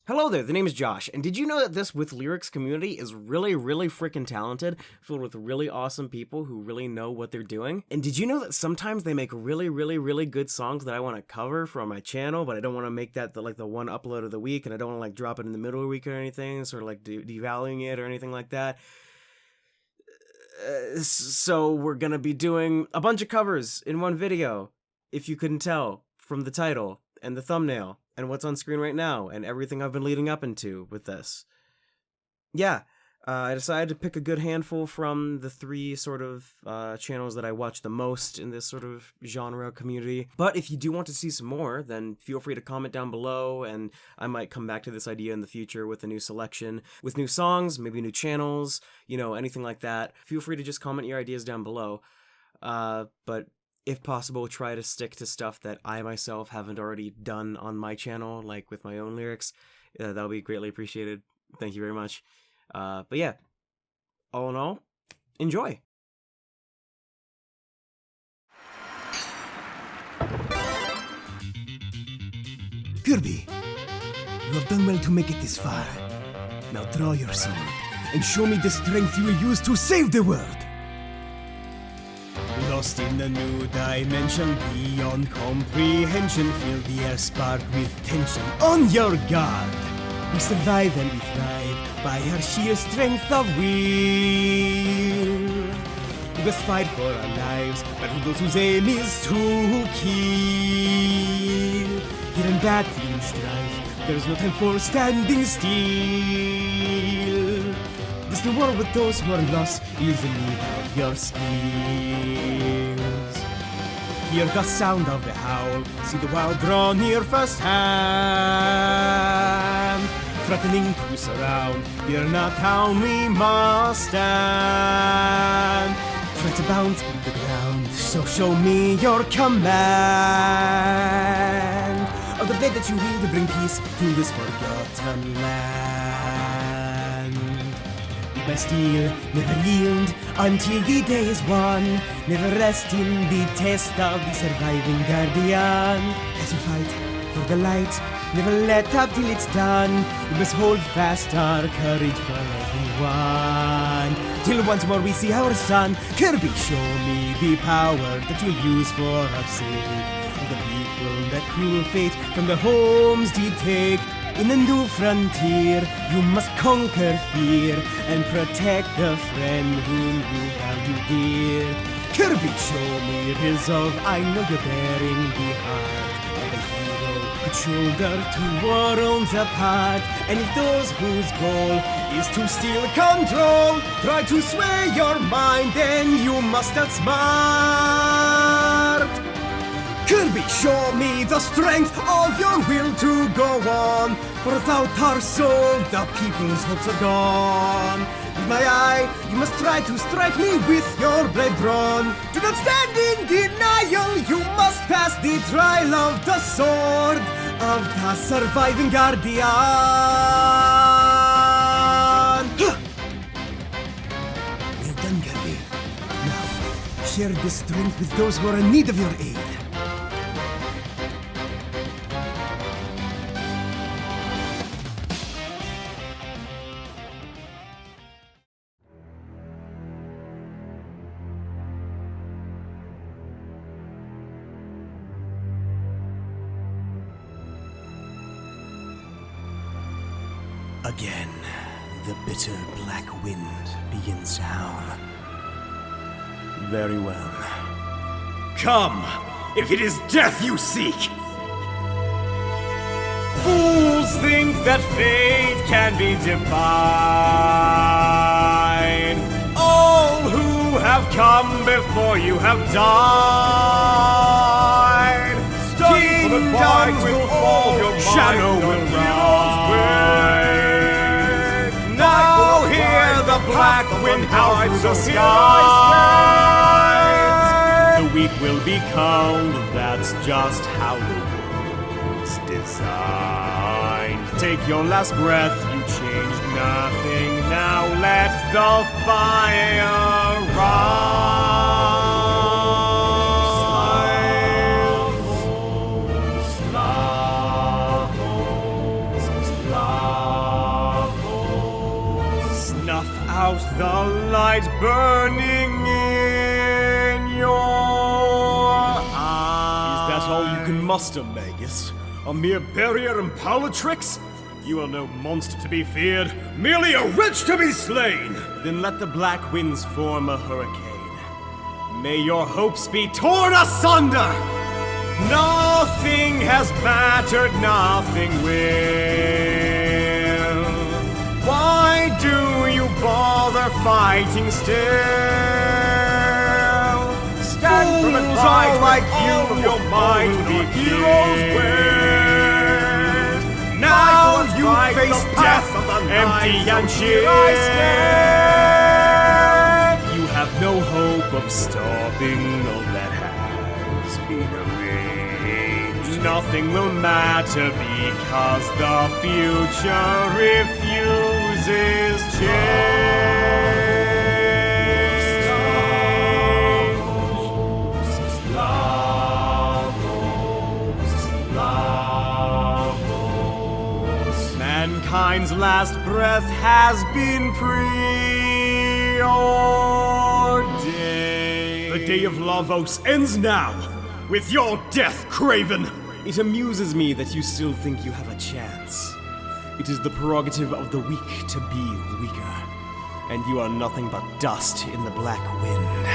Hello there, the name is Josh, and did you know that this With Lyrics community is really freaking talented, filled with really awesome people who really know what they're doing? And did you know that sometimes they make really good songs that I want to cover for my channel, but I don't want to make that the one upload of the week, and I don't want to drop it in the middle of the week or anything, sort of devaluing it or anything like that. So we're gonna be doing a bunch of covers in one video, if you couldn't tell from the title and the thumbnail and what's on screen right now and everything I've been leading up into with this. Yeah, I decided to pick a good handful from the three sort of channels that I watch the most in this sort of genre community. But if you do want to see some more, then feel free to comment down below, and I might come back to this idea in the future with a new selection, with new songs, maybe new channels, you know, anything like that. Feel free to just comment your ideas down below. But if possible, try to stick to stuff that I myself haven't already done on my channel, like with my own lyrics. That'll be greatly appreciated. Thank you very much. But yeah, all in all, enjoy. Kirby, you have done well to make it this far. Now draw your sword and show me the strength you will use to save the world. Lost in a new dimension, beyond comprehension, fill the air spark with tension. On your guard! We survive and we thrive by our sheer strength of will. We must fight for our lives, battle those whose aim is to kill. Here in battle and strife, there is no time for standing still. This new world with those who are lost is in need of your skills. Hear the sound of the howl, see the wild draw near firsthand. Threatening to surround, fear not town we must stand. Threats abound from the ground, so show me your command. Of the blade that you wield to bring peace to this forgotten land. My steel, never yield until the day is won. Never rest in the test of the surviving guardian. As you fight for the light, never let up till it's done. We must hold fast our courage for everyone. Till once more we see our sun. Kirby, show me the power that you'll use for our sake. The people that cruel fate from the homes did take. In a new frontier, you must conquer fear and protect the friend whom you value dear. Kirby, show me resolve. I know you're bearing the heart of a hero, good shoulder two worlds apart. And if those whose goal is to steal control try to sway your mind, then you must outsmart. Kirby, show me the strength of your will to go on. For without our soul, the people's hopes are gone. With my eye, you must try to strike me with your blade drawn. Do not stand in denial, you must pass the trial of the sword of the surviving guardian. Well done, Kirby. Now, share this strength with those who are in need of your aid. Again, the bitter black wind begins to howl. Very well. Come, if it is death you seek! Fools think that fate can be defined. All who have come before you have died. Kingdoms will fall, your shadow will rise. Now hear the black wind howl through the skies. The weak will be culled, that's just how the world's designed. Take your last breath, you changed nothing. Now let the fire rise. Slavo, Slavo, Slavo. without the light burning in your eyes. Is that all you can muster, Magus? A mere barrier and parlor tricks? You are no monster to be feared, merely a wretch to be slain! Then let the black winds form a hurricane. May your hopes be torn asunder! Nothing has mattered, nothing will. Why do you bother fighting still? Stand from and fight like you, your mind be heroes wear. Now you face death, empty and cheered. You have no hope of stopping all that has been arranged. Nothing will matter because the future refuses change. Mankind's last breath has been preordained. The day of Lavos ends now, with your death, Craven! It amuses me that you still think you have a chance. It is the prerogative of the weak to be weaker, and you are nothing but dust in the black wind.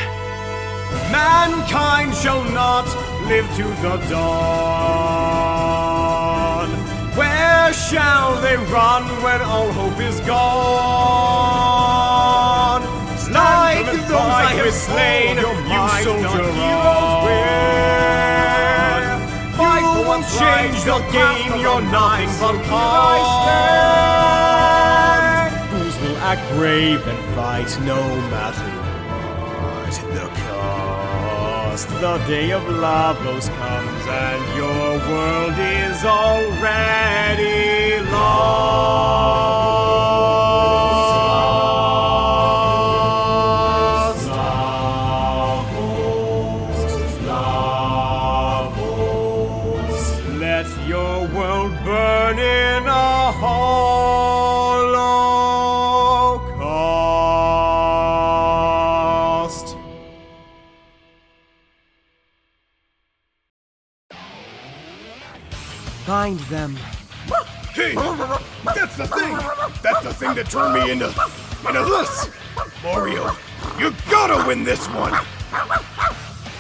Mankind shall not live to the dawn. Where shall they run when all hope is gone? Like those I have slain, you soldier on. Fight for what's change the game, you're nothing but pawn. Fools will act brave and fight no matter what the cost. The day of Lavos comes and your world is already lost. Lavos, let your world burn in a holocaust. Bind them. Hey, that's the thing! That's the thing that turned me into this! Mario, you gotta win this one!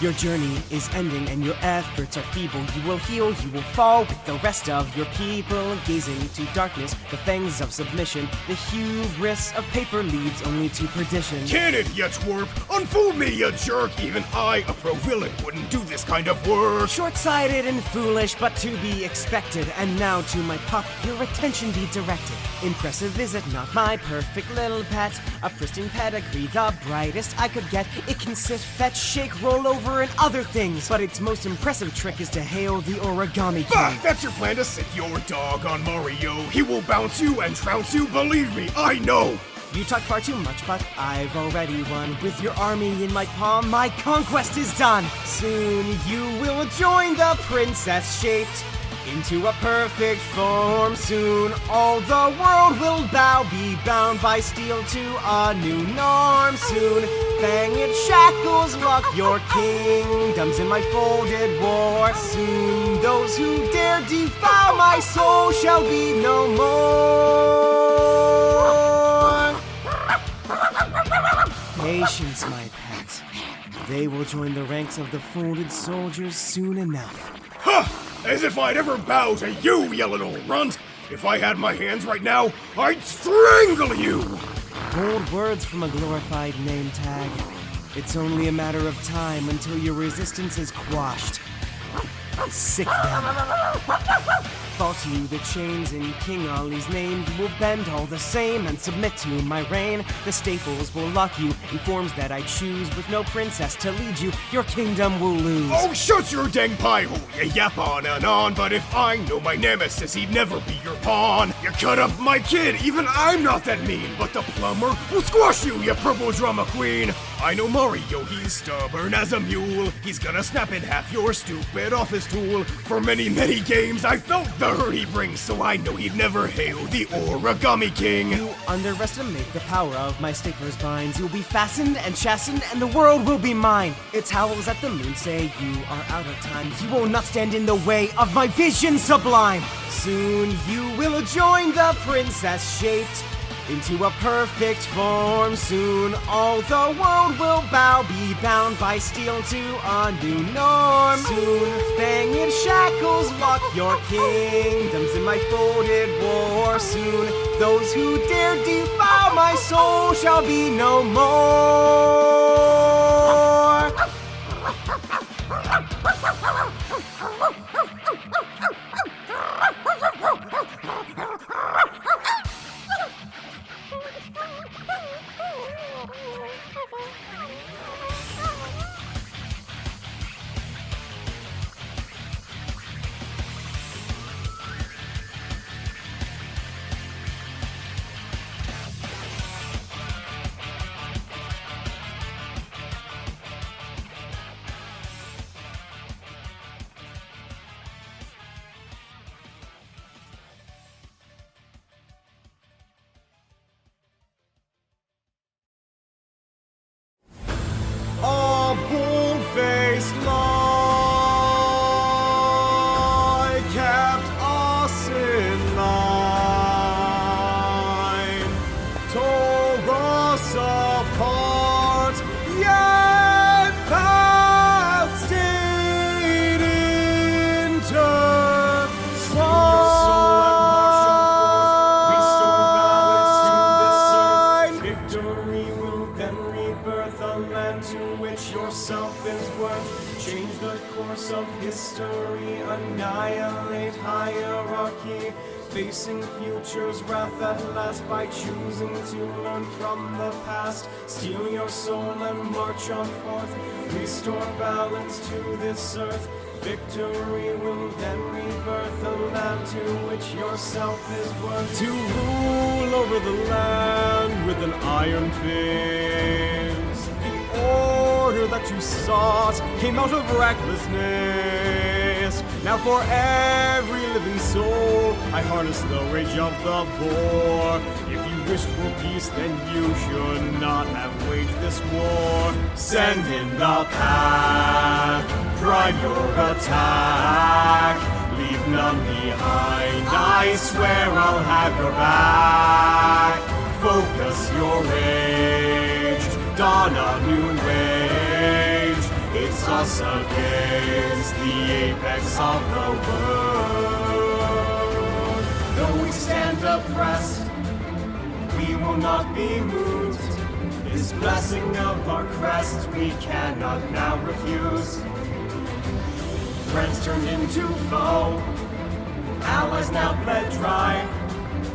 Your journey is ending and your efforts are feeble. You will heal, you will fall with the rest of your people. Gazing into darkness, the fangs of submission. The hubris of paper leads only to perdition. Can it, you twerp? Unfool me, you jerk! Even I, a pro-villain, wouldn't do this kind of work! Short-sighted and foolish, but to be expected. And now to my pup, your attention be directed. Impressive is it not, my perfect little pet? A pristine pedigree, the brightest I could get. It can sit, fetch, shake, roll over, and other things. But its most impressive trick is to hail the Origami King. Bah! That's your plan to sick your dog on Mario. He will bounce you and trounce you, believe me, I know! You talk far too much, but I've already won. With your army in my palm, my conquest is done. Soon you will join the princess shaped into a perfect form. Soon all the world will bow, be bound by steel to a new norm. Soon fanged shackles lock your kingdoms in my folded war. Soon those who dare defile my soul shall be no more. Patience, my pet. They will join the ranks of the folded soldiers soon enough. Huh! As if I'd ever bow to you, you little runt! If I had my hands right now, I'd strangle you! Bold words from a glorified name tag. It's only a matter of time until your resistance is quashed. Sick them. Fall to the chains in King Ali's name. You will bend all the same and submit to my reign. The staples will lock you in forms that I choose. With no princess to lead you, your kingdom will lose. Oh, shut your dang pie hole! You yap on and on, but if I know my nemesis, he'd never be your pawn. You cut up my kid, even I'm not that mean. But the plumber will squash you, you purple drama queen. I know Mario, he's stubborn as a mule. He's gonna snap in half your stupid office tool. For many, many games, I felt the hurt he brings, so I know he'd never hail the Origami King. You underestimate the power of my stapler's binds. You'll be fastened and chastened, and the world will be mine. Its howls at the moon say you are out of time. You will not stand in the way of my vision sublime. Soon you will join the princess shaped into a perfect form. Soon all the world will bow, be bound by steel to a new norm. Soon fanged shackles lock your kingdoms in my folded war. Soon those who dare defile my soul shall be no more. A bold-faced lie kept us in line, tore us apart, yet paths stayed intertwined. Victory will then rebirth a land to which yourself is worth. Change the course of history, annihilate hierarchy. Facing future's wrath at last by choosing to learn from the past. Steal your soul and march on forth. Restore balance to this earth. Victory will then rebirth a land to which yourself is worth. To rule over the land with an iron fist. The order that you sought came out of recklessness. Now for every living soul, I harness the rage of the boar. If you wished for peace, then you should not have waged this war. Send in the pack, prime your attack. Leave none behind, I swear I'll have your back. Focus your rage, dawn a new wage. It's us against the apex of the world. Though we stand oppressed, we will not be moved. This blessing of our crest we cannot now refuse. Friends turned into foe, allies now bled dry.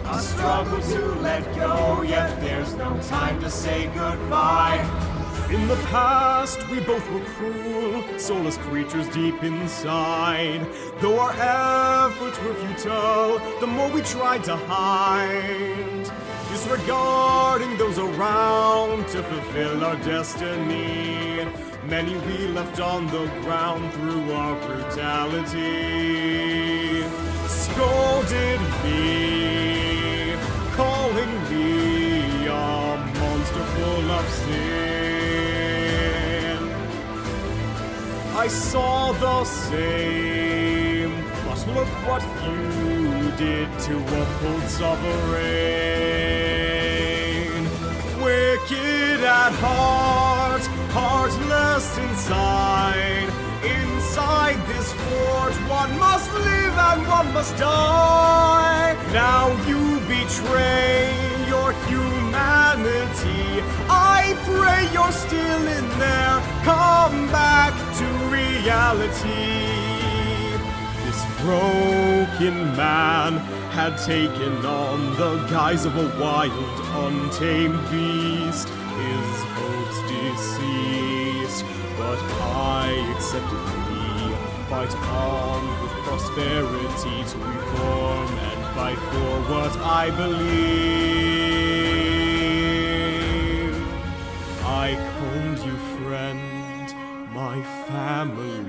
A struggle to let go, yet there's no time to say goodbye. In the past, we both were cruel, soulless creatures deep inside. Though our efforts were futile, the more we tried to hide. Disregarding those around to fulfill our destiny. Many we left on the ground through our brutality. Scolded me, calling me a monster full of sin. I saw the same, but look what you did to uphold sovereign. Wicked at heart, heartless inside. Inside this fort, one must live and one must die. Now you betray your humanity. I pray you're still in there. Come back to reality. This broken man had taken on the guise of a wild, untamed beast. His hopes deceased, but I accepted the fight on with prosperity to reform and fight for what I believe. I combed family.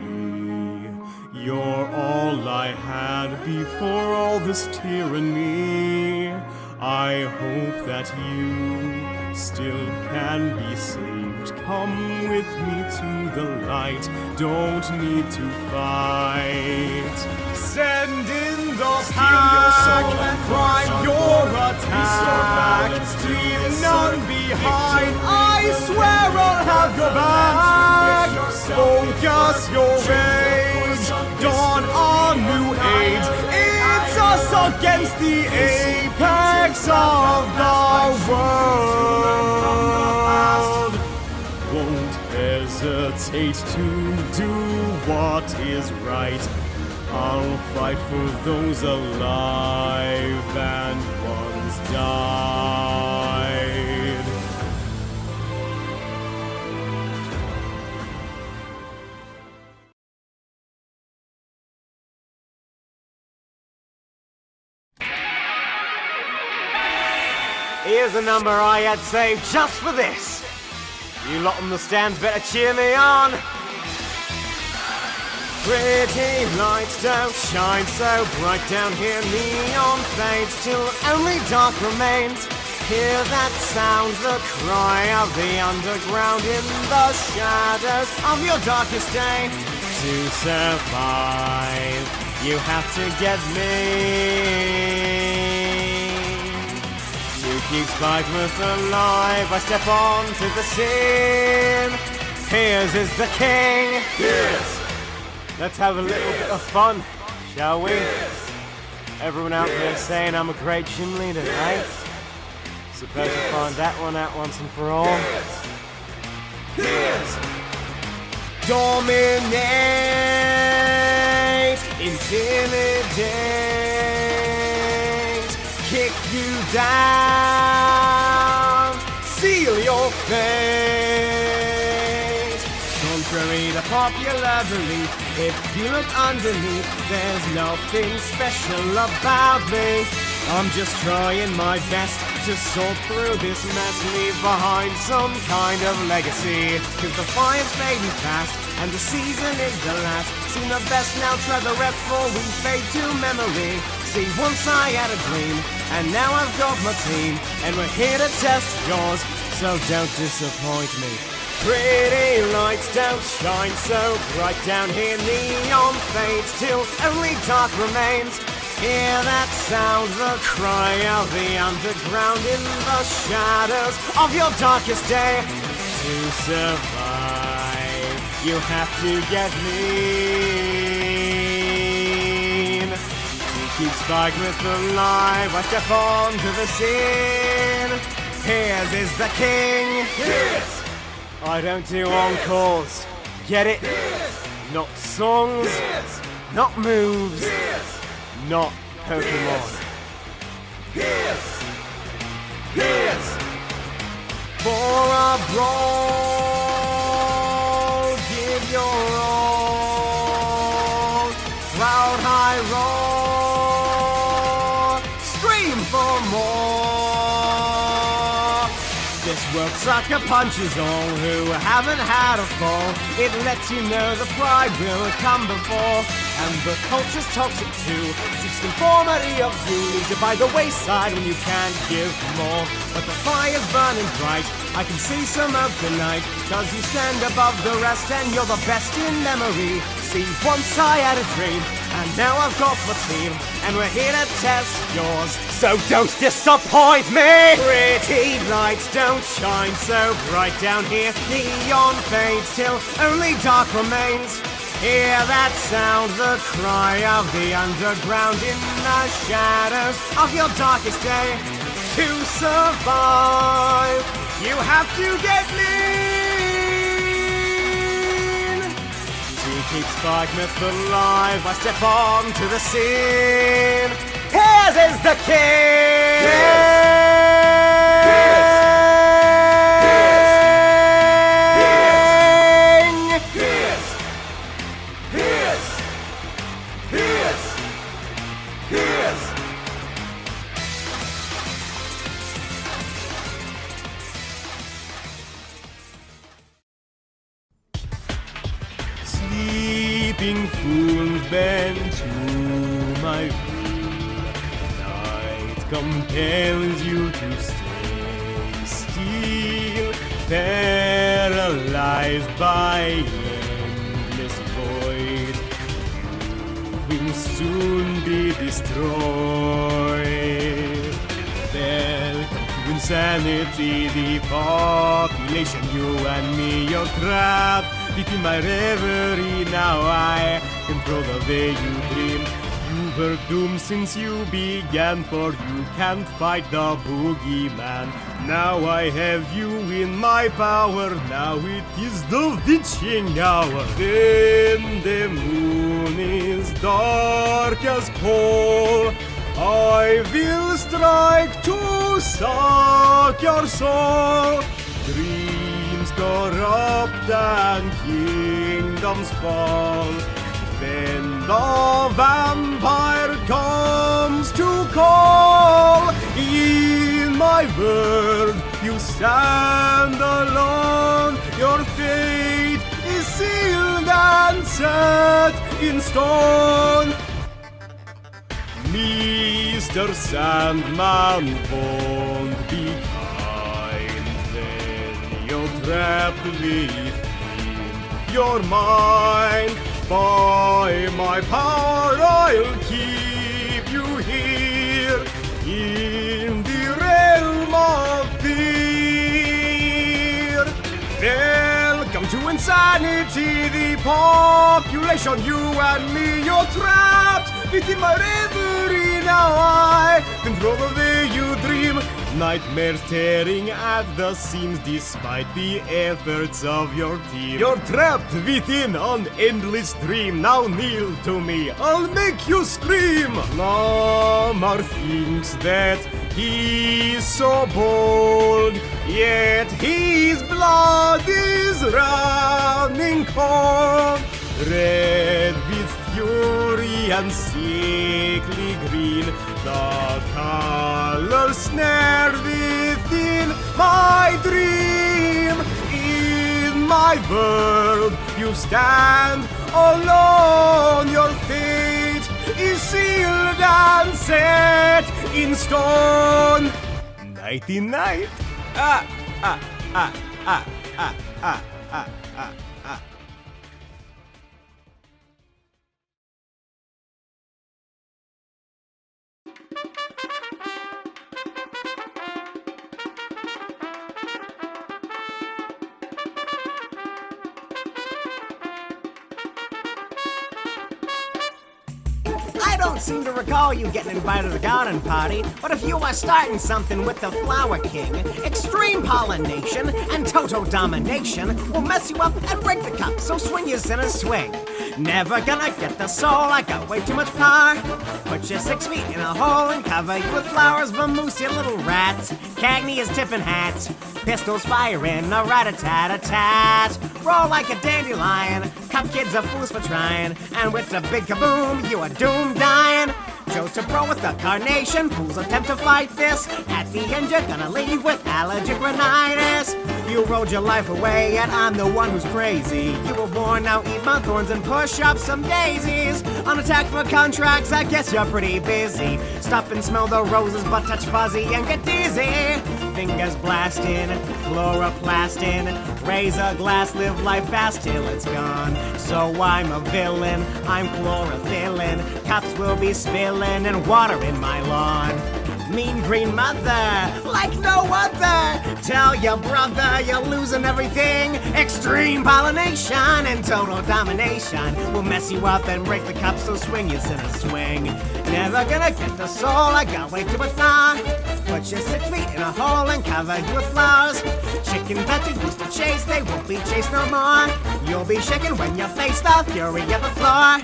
You're all I had before all this tyranny. I hope that you still can be saved. Come with me to the light, don't need to fight. Send in the pack, prime your attack. Leave none behind, I swear I'll have your back. Focus your rage, dawn a new age. It's us against the apex of the world. Won't hesitate to do what is right. I'll fight for those alive and ones died. Here's a number I had saved just for this. You lot on the stands better cheer me on. Pretty lights don't shine so bright down here. Neon fades till only dark remains. Hear that sound, the cry of the underground in the shadows of your darkest day. To survive, you have to get me. To keep Spikemuth alive, I step onto the scene. Piers is the king. Piers! Let's have a little bit of fun, shall we? Everyone out there saying I'm a great gym leader, eh? Suppose we'll find that one out once and for all. Piers! Dominate, intimidate, kick you down, seal your fate. Contrary to popular belief, if you look underneath, there's nothing special about me. I'm just trying my best to sort through this mess, leave behind some kind of legacy. Cause the fire's fading fast, and the season is the last. Seen the best, now try the rest before we fade to memory. See, once I had a dream, and now I've got my team, and we're here to test yours, so don't disappoint me. Pretty lights don't shine so bright down here. Neon fades till only dark remains. Hear that sound, the cry of the underground in the shadows of your darkest day. To survive, you have to get mean. To keep Spikemuth alive, I step onto the scene. Piers is the king. Piers! I don't do encores. Get it? Not songs, not moves, not Pokemon. Piers! Piers! For a brawl, give your all. Proud high roar, scream for more. This world sucker punches all who haven't had a fall. It lets you know the pride will come before. And the culture's toxic too. Seeks conformity of you, leaves it by the wayside when you can't give more. But the fire's burning bright, I can see some of the night. Cause you stand above the rest and you're the best in memory. See, once I had a dream, and now I've got my team, and we're here to test yours, so don't disappoint me! Pretty lights don't shine so bright down here. Neon fades till only dark remains. Hear that sound, the cry of the underground in the shadows of your darkest day. To survive, you have to get lean. To keep Spikemuth alive, I step onto the scene. Piers is the king! fools bend to my will. Night compels you to stay still, paralyzed by endless void. You will soon be destroyed. Welcome to insanity, the population, you and me, you're trapped between my reverie. Now I control the way you dream. You were doomed since you began, for you can't fight the boogeyman. Now I have you in my power, now it is the witching hour. Then the moon is dark as coal, I will strike to suck your soul. Dreams corrupt and kingdoms fall, then the vampire comes to call. In my world you stand alone, your fate is sealed and set in stone. Mr. Sandman won't be kind when you're trapped within your mind. By my power I'll keep you here in the realm of fear. Welcome to insanity, the population, you and me, you're trapped within my reverie. Now I control the way you dream. Nightmares tearing at the seams despite the efforts of your team. You're trapped within an endless dream. Now kneel to me, I'll make you scream. Lamar thinks that he's so bold, yet his blood is running cold. Red with fury and sickly green, the colors snare within my dream. In my world you stand alone, your fate is sealed and set in stone. Nighty night. Ah, ah, ah, ah, ah, ah, ah, ah, ah. I don't seem to recall you getting invited to the garden party, but if you are starting something with the Flower King, extreme pollination and total domination will mess you up and break the cup, so swing yours in a swing. Never gonna get the soul, I got way too much power. Put you 6 feet in a hole and cover you with flowers, vamoose, you little rats. Cagney is tipping hats, pistols firing, a rat-a-tat-a-tat. Roll like a dandelion, cup kids are fools for trying, and with the big kaboom, you are doomed dying. Chose to brawl with the carnation, fools attempt to fight this. At the end you're gonna leave with allergic rhinitis. You rode your life away, yet I'm the one who's crazy. You were born, now eat my thorns and push up some daisies. On attack for contracts, I guess you're pretty busy. Stop and smell the roses, but touch fuzzy and get dizzy. Fingers blasting, chloroplastin, razor glass, live life fast till it's gone. So I'm a villain, I'm chlorophyllin, cups will be spilling and water in my lawn. Mean green mother, like no other. Tell your brother you're losing everything. Extreme pollination and total domination will mess you up and break the cup, so swing yours in a swing. Never gonna get the soul, I got way too much fun. Put your 6 feet in a hole and cover you with flowers. Chickens that you used to chase, they won't be chased no more. You'll be shaken when you face the fury of the floor.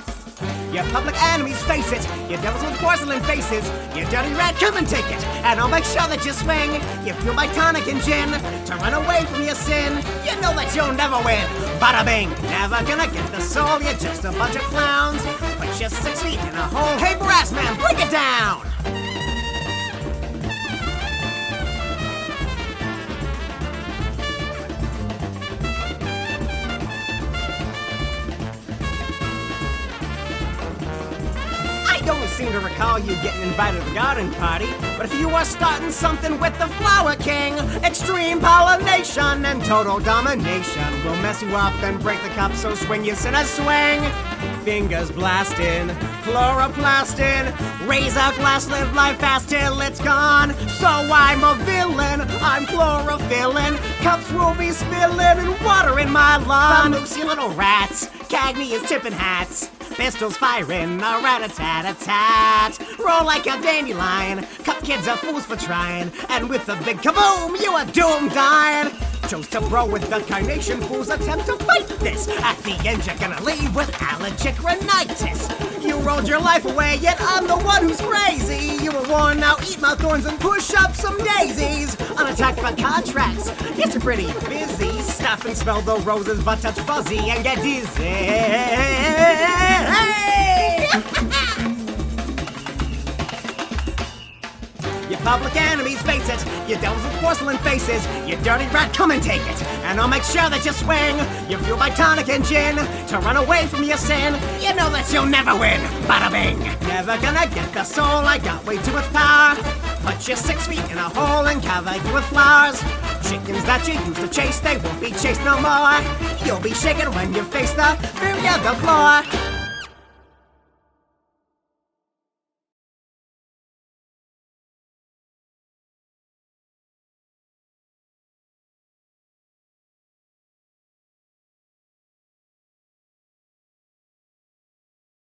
Your public enemies face it, your devils with porcelain faces. You dirty rat, come and take it, and I'll make sure that you swing. You fuel my tonic and gin to run away from your sin. You know that you'll never win, bada bing. Never gonna get the soul, you're just a bunch of clowns. Put your 6 feet in a hole, hey brass man, break it down. recall you getting invited to the garden party, but if you are starting something with the Flower King, extreme pollination and total domination will mess you up and break the cup, so swing your in a swing. Fingers blasting, chloroplastin, razor glass, live life fast till it's gone. So I'm a villain, I'm chlorophyllin', cups will be spilling and water in my lawn. Loose, you little rats, Cagney is tipping hats, pistols firing, a rat-a-tat-a-tat. Roll like a dandelion, cup kids are fools for trying, and with a big kaboom, you are doomed dying. Chose to bro with the carnation fools attempt to fight this. At the end you're gonna leave with allergic rhinitis. You rolled your life away, yet I'm the one who's crazy. You were worn, now eat my thorns and push up some daisies. Unattacked by contracts, it's pretty busy. Snuff and smell the roses, but touch fuzzy and get dizzy. Hey! Your public enemies face it, your devils with porcelain faces, you dirty rat, come and take it, and I'll make sure that you swing. You're fueled by tonic and gin, to run away from your sin. You know that you'll never win, bada bing. Never gonna get the soul, I got way too much power. Put you 6 feet in a hole and cover you with flowers. Chickens that you used to chase, they won't be chased no more. You'll be shaken when you face the fury of the floor.